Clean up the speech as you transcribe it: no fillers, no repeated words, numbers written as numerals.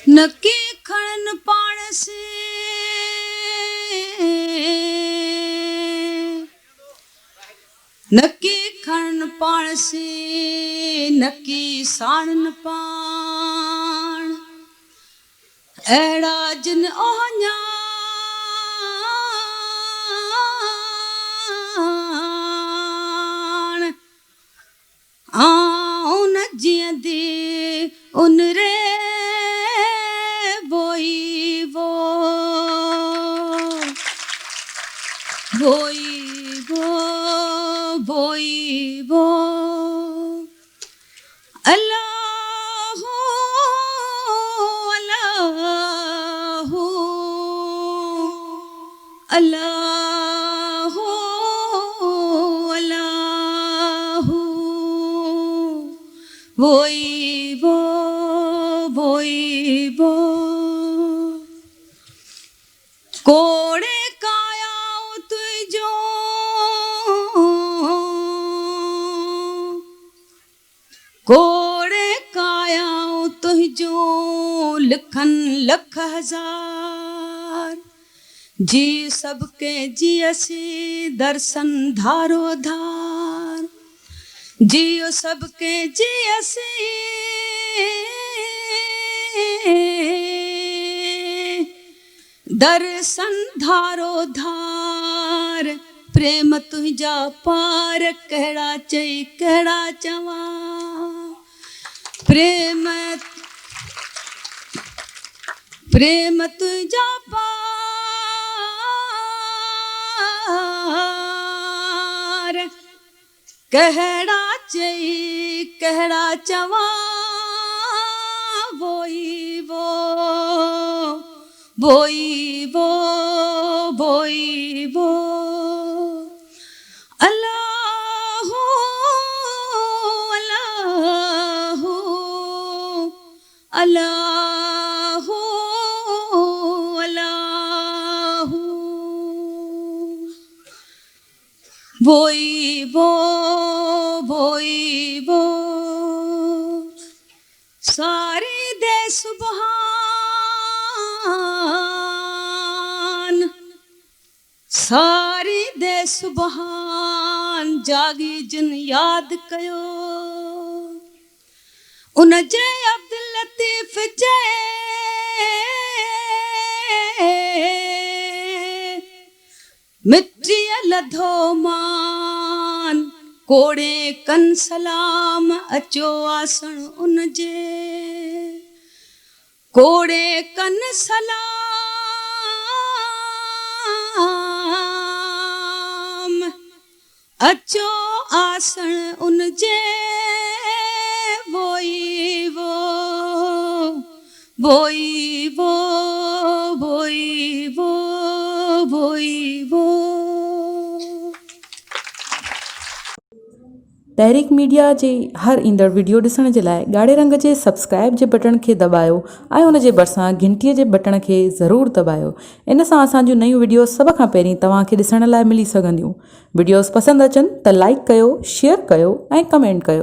नकी खड़न पाण से नकी खड़न पाण से नकी साणन पाण अड़ा जिन ओहञा उन जियंदी उन रे बोई वो बोई वो बोई वो अल्लाह अल्लाह अल्लाह अल्लाह बोई वो बोई वो कोड़े काया तुझो कोड़े काया तुझो लखन लख हजार जी सबके जी असी दर्शन धारो धार जियो सबके जी असी दर्शन धारो धार प्रेम तुझा पार कहड़ा चई कहड़ा चवा प्रेम प्रेम तुझा पार कहड़ा चई कहड़ा चवा बोई वो बोई वो बोई वो अल्लाह अल्लाह अल्लाह अल्लाह बोई वो बोई वो सारे दे सुबहान सारी दे सुबहान जागी जिन याद कयो उन जे अब्दुल लतीफ जे मिट्टी लधो मान कोड़े कन सलाम अचो आसण उन जे कोड़े कन सलाम अचो आसण उन जे बोई वो बोई वो बोई वो बोई वो। तहरीक मीडिया जे हर ईंदड़ वीडियो ॾिसण जे लाइ ॻाढ़े रंग जे सब्सक्राइब जे बटन खे दॿायो ऐं उन जे भरिसां घंटीअ जे बटन खे ज़रूरु दॿायो। इन सां असांजूं नयूं वीडियो सभ खां पहिरीं तव्हांखे ॾिसण लाइ मिली सघंदियूं। वीडियोस पसंदि अचनि त लाइक कयो, शेयर कयो ऐं कमेंट कयो।